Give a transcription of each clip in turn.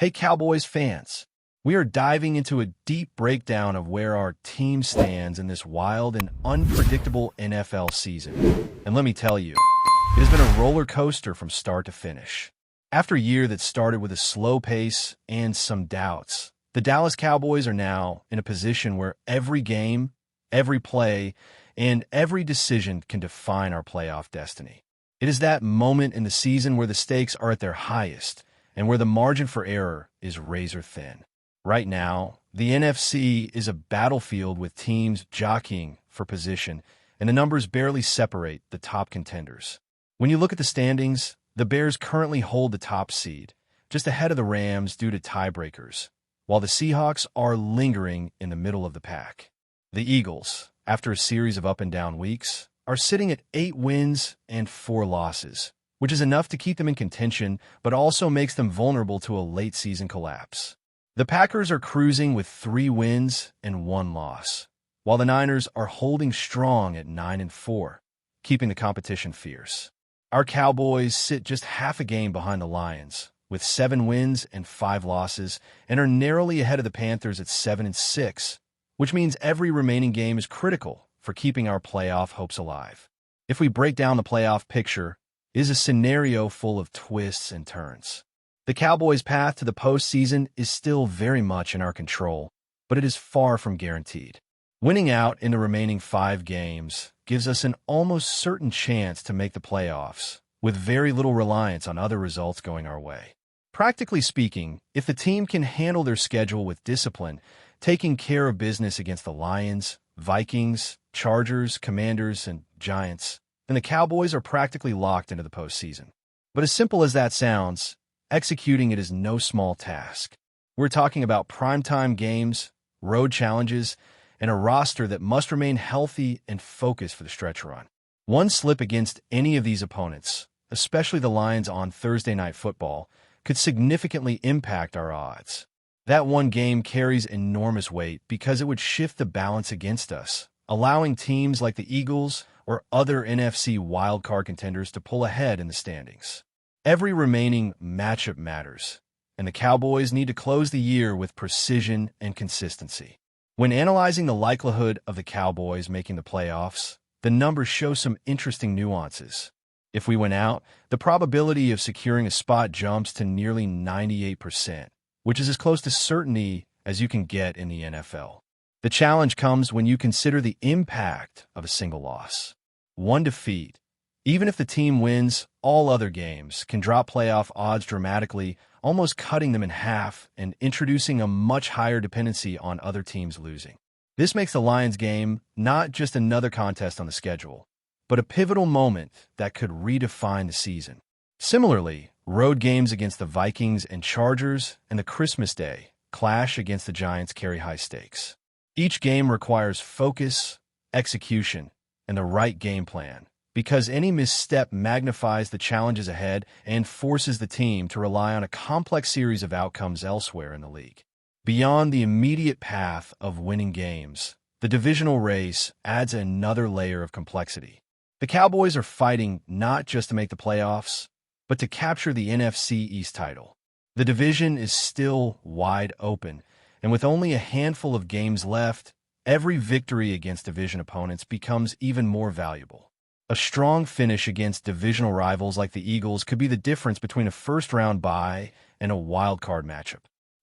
Hey Cowboys fans, we are diving into a deep breakdown of where our team stands in this wild and unpredictable NFL season. And let me tell you, it has been a roller coaster from start to finish. After a year that started with a slow pace and some doubts, the Dallas Cowboys are now in a position where every game, every play, and every decision can define our playoff destiny. It is that moment in the season where the stakes are at their highest and where the margin for error is razor thin. Right now, the NFC is a battlefield with teams jockeying for position, and the numbers barely separate the top contenders. When you look at the standings, the Bears currently hold the top seed, just ahead of the Rams due to tiebreakers, while the Seahawks are lingering in the middle of the pack. The Eagles, after a series of up-and-down weeks, are sitting at 8 wins and 4 losses, which is enough to keep them in contention, but also makes them vulnerable to a late-season collapse. The Packers are cruising with 3 wins and 1 loss, while the Niners are holding strong at 9-4, keeping the competition fierce. Our Cowboys sit just half a game behind the Lions, with 7 wins and 5 losses, and are narrowly ahead of the Panthers at 7-6, which means every remaining game is critical for keeping our playoff hopes alive. If we break down the playoff picture, it is a scenario full of twists and turns. The Cowboys' path to the postseason is still very much in our control, but it is far from guaranteed. Winning out in the remaining 5 games gives us an almost certain chance to make the playoffs, with very little reliance on other results going our way. Practically speaking, if the team can handle their schedule with discipline, taking care of business against the Lions, Vikings, Chargers, Commanders, and Giants, then the Cowboys are practically locked into the postseason. But as simple as that sounds, executing it is no small task. We're talking about primetime games, road challenges, and a roster that must remain healthy and focused for the stretch run. One slip against any of these opponents, especially the Lions on Thursday Night Football, could significantly impact our odds. That one game carries enormous weight because it would shift the balance against us, allowing teams like the Eagles or other NFC wildcard contenders to pull ahead in the standings. Every remaining matchup matters, and the Cowboys need to close the year with precision and consistency. When analyzing the likelihood of the Cowboys making the playoffs, the numbers show some interesting nuances. If we win out, the probability of securing a spot jumps to nearly 98%, which is as close to certainty as you can get in the NFL. The challenge comes when you consider the impact of a single loss. One defeat, even if the team wins all other games, can drop playoff odds dramatically, almost cutting them in half and introducing a much higher dependency on other teams losing. This makes the Lions game not just another contest on the schedule, but a pivotal moment that could redefine the season. Similarly, road games against the Vikings and Chargers and the Christmas Day clash against the Giants carry high stakes. Each game requires focus, execution, and the right game plan, because any misstep magnifies the challenges ahead and forces the team to rely on a complex series of outcomes elsewhere in the league. Beyond the immediate path of winning games, the divisional race adds another layer of complexity. The Cowboys are fighting not just to make the playoffs, but to capture the NFC East title. The division is still wide open, and with only a handful of games left, every victory against division opponents becomes even more valuable. A strong finish against divisional rivals like the Eagles could be the difference between a first-round bye and a wild-card matchup.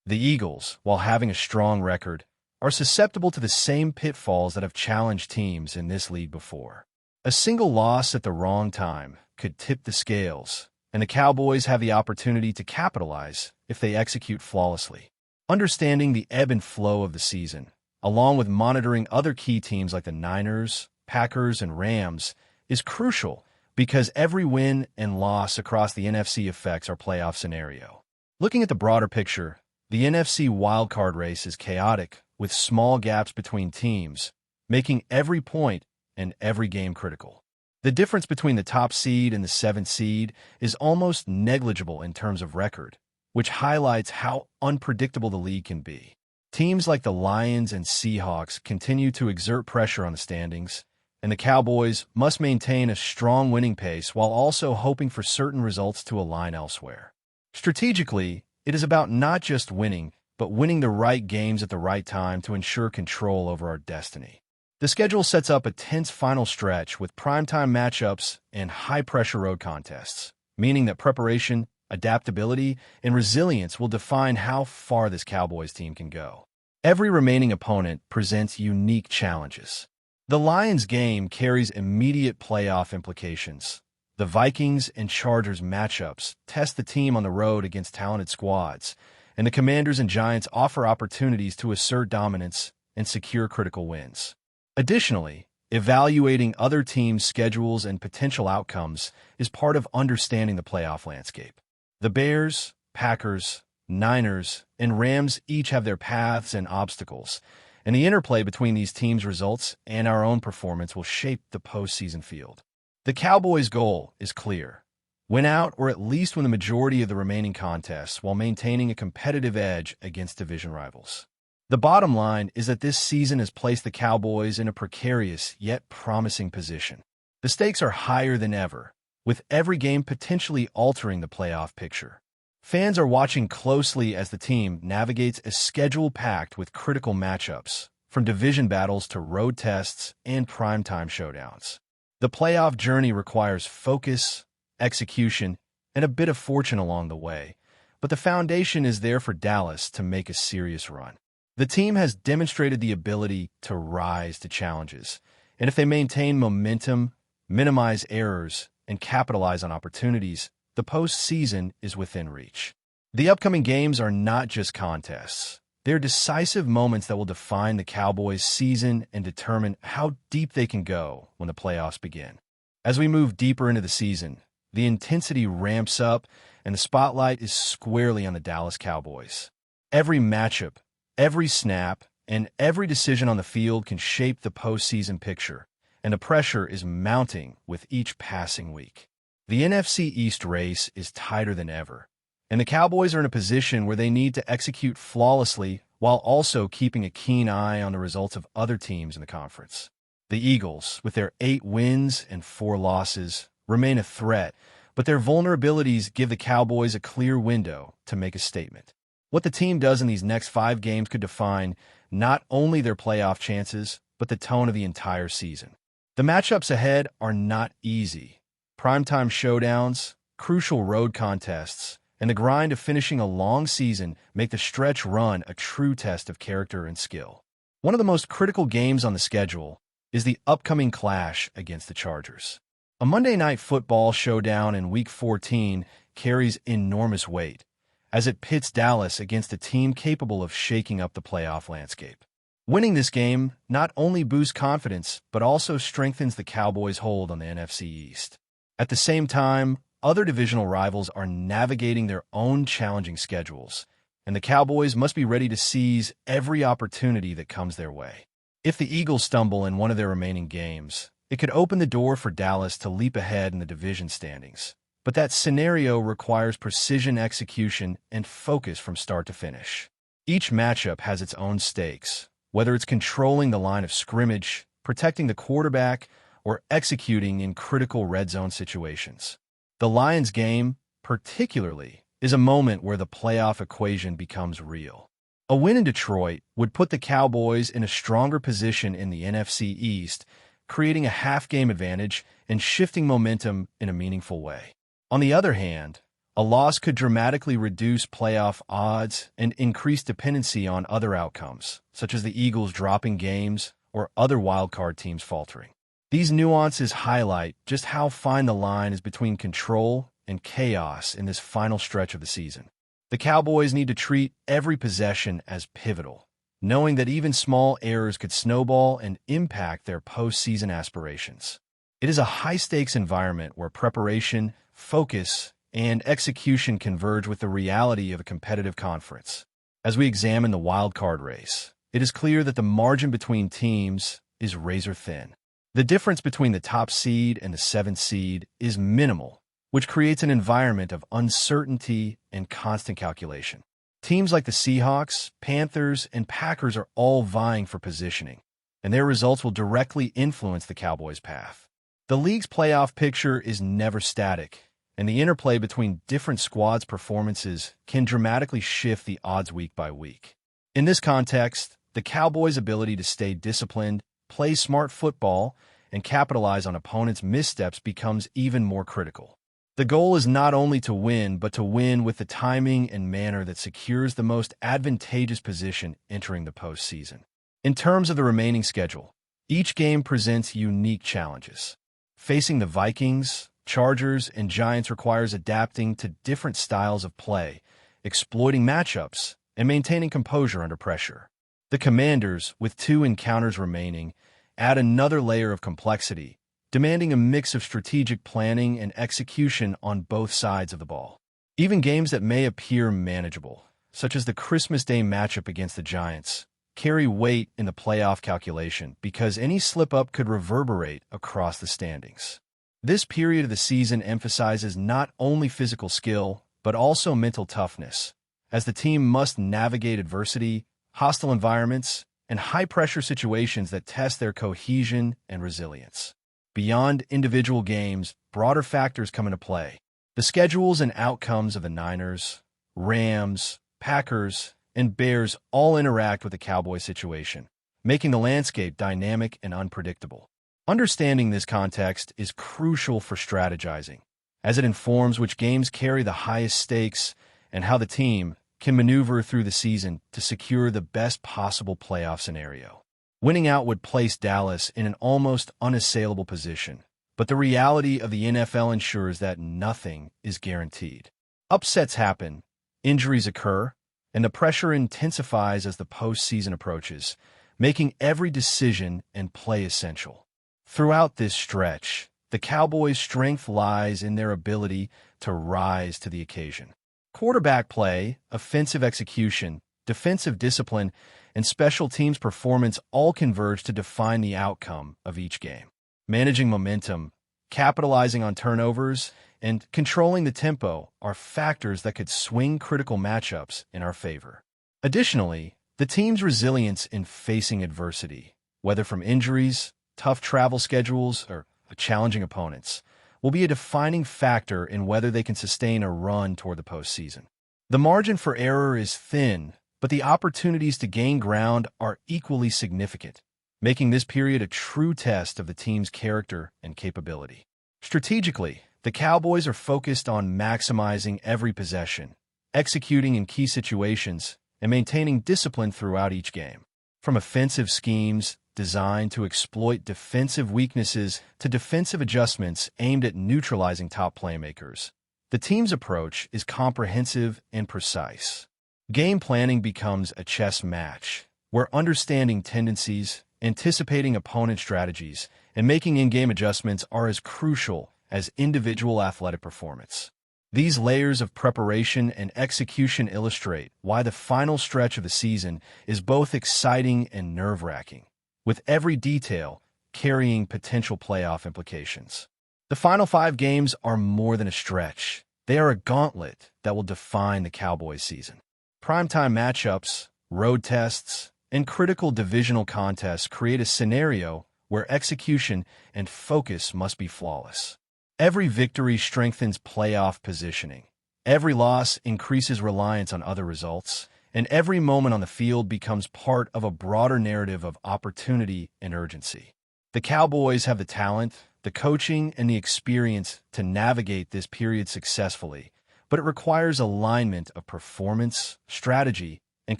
The Eagles, while having a strong record, are susceptible to the same pitfalls that have challenged teams in this league before. A single loss at the wrong time could tip the scales, and the Cowboys have the opportunity to capitalize if they execute flawlessly. Understanding the ebb and flow of the season, along with monitoring other key teams like the Niners, Packers, and Rams, is crucial because every win and loss across the NFC affects our playoff scenario. Looking at the broader picture, the NFC wildcard race is chaotic, with small gaps between teams, making every point and every game critical. The difference between the top seed and the 7th seed is almost negligible in terms of record, which highlights how unpredictable the league can be. Teams like the Lions and Seahawks continue to exert pressure on the standings, and the Cowboys must maintain a strong winning pace while also hoping for certain results to align elsewhere. Strategically, It is about not just winning, but winning the right games at the right time to ensure control over our destiny. The schedule sets up a tense final stretch with primetime matchups and high-pressure road contests, meaning that preparation, adaptability, and resilience will define how far this Cowboys team can go. Every remaining opponent presents unique challenges. The Lions game carries immediate playoff implications. The Vikings and Chargers matchups test the team on the road against talented squads, and the Commanders and Giants offer opportunities to assert dominance and secure critical wins. Additionally, evaluating other teams' schedules and potential outcomes is part of understanding the playoff landscape. The Bears, Packers, Niners, and Rams each have their paths and obstacles, and the interplay between these teams' results and our own performance will shape the postseason field. The Cowboys' goal is clear: win out or at least win the majority of the remaining contests while maintaining a competitive edge against division rivals. The bottom line is that this season has placed the Cowboys in a precarious yet promising position. The stakes are higher than ever, with every game potentially altering the playoff picture. Fans are watching closely as the team navigates a schedule packed with critical matchups, from division battles to road tests and primetime showdowns. The playoff journey requires focus, execution, and a bit of fortune along the way, but the foundation is there for Dallas to make a serious run. The team has demonstrated the ability to rise to challenges, and if they maintain momentum, minimize errors, and capitalize on opportunities, the postseason is within reach. The upcoming games are not just contests. They're decisive moments that will define the Cowboys' season and determine how deep they can go when the playoffs begin. As we move deeper into the season, the intensity ramps up and the spotlight is squarely on the Dallas Cowboys. Every matchup, every snap, and every decision on the field can shape the postseason picture, and the pressure is mounting with each passing week. The NFC East race is tighter than ever, and the Cowboys are in a position where they need to execute flawlessly while also keeping a keen eye on the results of other teams in the conference. The Eagles, with their 8 wins and 4 losses, remain a threat, but their vulnerabilities give the Cowboys a clear window to make a statement. What the team does in these next 5 games could define not only their playoff chances, but the tone of the entire season. The matchups ahead are not easy. Primetime showdowns, crucial road contests, and the grind of finishing a long season make the stretch run a true test of character and skill. One of the most critical games on the schedule is the upcoming clash against the Chargers. A Monday Night Football showdown in Week 14 carries enormous weight, as it pits Dallas against a team capable of shaking up the playoff landscape. Winning this game not only boosts confidence, but also strengthens the Cowboys' hold on the NFC East. At the same time, other divisional rivals are navigating their own challenging schedules, and the Cowboys must be ready to seize every opportunity that comes their way. If the Eagles stumble in one of their remaining games, it could open the door for Dallas to leap ahead in the division standings. But that scenario requires precision execution and focus from start to finish. Each matchup has its own stakes, whether it's controlling the line of scrimmage, protecting the quarterback, or executing in critical red zone situations. The Lions game, particularly, is a moment where the playoff equation becomes real. A win in Detroit would put the Cowboys in a stronger position in the NFC East, creating a half-game advantage and shifting momentum in a meaningful way. On the other hand, a loss could dramatically reduce playoff odds and increase dependency on other outcomes, such as the Eagles dropping games or other wildcard teams faltering. These nuances highlight just how fine the line is between control and chaos in this final stretch of the season. The Cowboys need to treat every possession as pivotal, knowing that even small errors could snowball and impact their postseason aspirations. It is a high-stakes environment where preparation, focus, and execution converge with the reality of a competitive conference. As we examine the wild-card race, it is clear that the margin between teams is razor-thin. The difference between the top seed and the 7th seed is minimal, which creates an environment of uncertainty and constant calculation. Teams like the Seahawks, Panthers, and Packers are all vying for positioning, and their results will directly influence the Cowboys' path. The league's playoff picture is never static, and the interplay between different squads' performances can dramatically shift the odds week by week. In this context, the Cowboys' ability to stay disciplined, play smart football, and capitalize on opponents' missteps becomes even more critical. The goal is not only to win, but to win with the timing and manner that secures the most advantageous position entering the postseason. In terms of the remaining schedule, each game presents unique challenges. Facing the Vikings, Chargers, and Giants requires adapting to different styles of play, exploiting matchups, and maintaining composure under pressure. The Commanders, with 2 encounters remaining, add another layer of complexity, demanding a mix of strategic planning and execution on both sides of the ball. Even games that may appear manageable, such as the Christmas Day matchup against the Giants, carry weight in the playoff calculation because any slip-up could reverberate across the standings. This period of the season emphasizes not only physical skill, but also mental toughness, as the team must navigate adversity, hostile environments, and high-pressure situations that test their cohesion and resilience. Beyond individual games, broader factors come into play. The schedules and outcomes of the Niners, Rams, Packers, and Bears all interact with the Cowboys situation, making the landscape dynamic and unpredictable. Understanding this context is crucial for strategizing, as it informs which games carry the highest stakes and how the team can maneuver through the season to secure the best possible playoff scenario. Winning out would place Dallas in an almost unassailable position, but the reality of the NFL ensures that nothing is guaranteed. Upsets happen, injuries occur, and the pressure intensifies as the postseason approaches, making every decision and play essential. Throughout this stretch, the Cowboys' strength lies in their ability to rise to the occasion. Quarterback play, offensive execution, defensive discipline, and special teams performance all converge to define the outcome of each game. Managing momentum, capitalizing on turnovers, and controlling the tempo are factors that could swing critical matchups in our favor. Additionally, the team's resilience in facing adversity, whether from injuries, tough travel schedules, or challenging opponents, will be a defining factor in whether they can sustain a run toward the postseason. The margin for error is thin, but the opportunities to gain ground are equally significant, making this period a true test of the team's character and capability. Strategically, the Cowboys are focused on maximizing every possession, executing in key situations, and maintaining discipline throughout each game. From offensive schemes designed to exploit defensive weaknesses to defensive adjustments aimed at neutralizing top playmakers, the team's approach is comprehensive and precise. Game planning becomes a chess match, where understanding tendencies, anticipating opponent strategies, and making in-game adjustments are as crucial as individual athletic performance. These layers of preparation and execution illustrate why the final stretch of the season is both exciting and nerve-wracking, with every detail carrying potential playoff implications. The final 5 games are more than a stretch. They are a gauntlet that will define the Cowboys season. Primetime matchups, road tests, and critical divisional contests create a scenario where execution and focus must be flawless. Every victory strengthens playoff positioning. Every loss increases reliance on other results, and every moment on the field becomes part of a broader narrative of opportunity and urgency. The Cowboys have the talent, the coaching, and the experience to navigate this period successfully, but it requires alignment of performance, strategy, and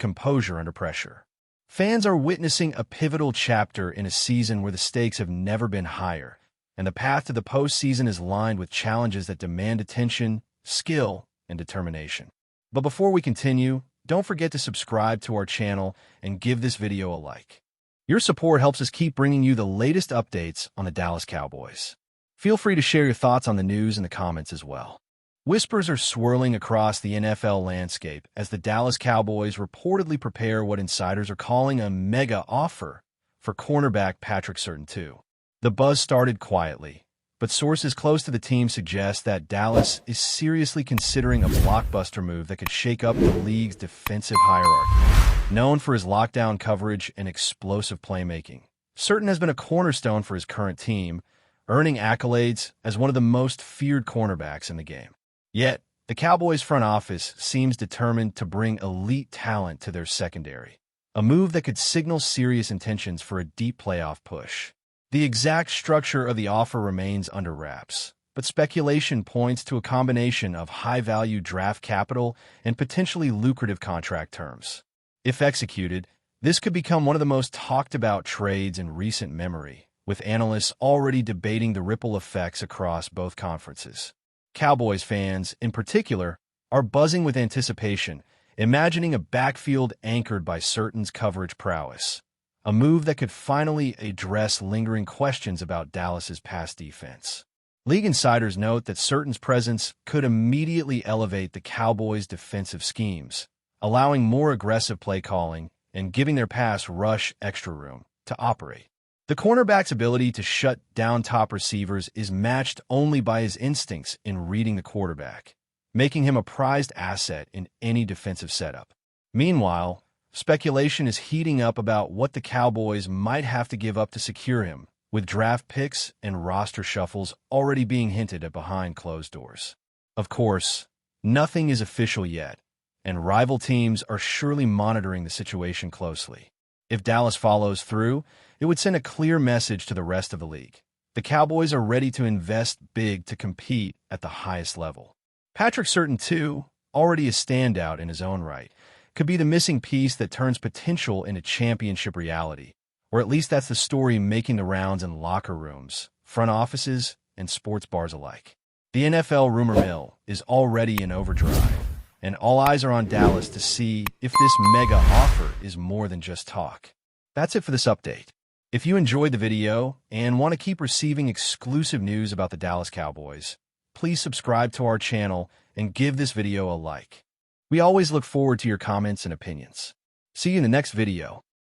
composure under pressure. Fans are witnessing a pivotal chapter in a season where the stakes have never been higher, and the path to the postseason is lined with challenges that demand attention, skill, and determination. But before we continue, don't forget to subscribe to our channel and give this video a like. Your support helps us keep bringing you the latest updates on the Dallas Cowboys. Feel free to share your thoughts on the news in the comments as well. Whispers are swirling across the NFL landscape as the Dallas Cowboys reportedly prepare what insiders are calling a mega offer for cornerback Patrick Surtain II. The buzz started quietly, but sources close to the team suggest that Dallas is seriously considering a blockbuster move that could shake up the league's defensive hierarchy. Known for his lockdown coverage and explosive playmaking, Surtain has been a cornerstone for his current team, earning accolades as one of the most feared cornerbacks in the game. Yet, the Cowboys front office seems determined to bring elite talent to their secondary, a move that could signal serious intentions for a deep playoff push. The exact structure of the offer remains under wraps, but speculation points to a combination of high-value draft capital and potentially lucrative contract terms. If executed, this could become one of the most talked-about trades in recent memory, with analysts already debating the ripple effects across both conferences. Cowboys fans, in particular, are buzzing with anticipation, imagining a backfield anchored by Surtain's coverage prowess, a move that could finally address lingering questions about Dallas's pass defense. League insiders note that Surtain's presence could immediately elevate the Cowboys' defensive schemes, allowing more aggressive play calling and giving their pass rush extra room to operate. The cornerback's ability to shut down top receivers is matched only by his instincts in reading the quarterback, making him a prized asset in any defensive setup. Meanwhile, speculation is heating up about what the Cowboys might have to give up to secure him, with draft picks and roster shuffles already being hinted at behind closed doors. Of course, nothing is official yet, and rival teams are surely monitoring the situation closely. If Dallas follows through, it would send a clear message to the rest of the league. The Cowboys are ready to invest big to compete at the highest level. Patrick Surtain, too, already a standout in his own right, could be the missing piece that turns potential into championship reality, or at least that's the story making the rounds in locker rooms, front offices, and sports bars alike. The NFL rumor mill is already in overdrive, and all eyes are on Dallas to see if this mega offer is more than just talk. That's it for this update. If you enjoyed the video and want to keep receiving exclusive news about the Dallas Cowboys, please subscribe to our channel and give this video a like. We always look forward to your comments and opinions. See you in the next video.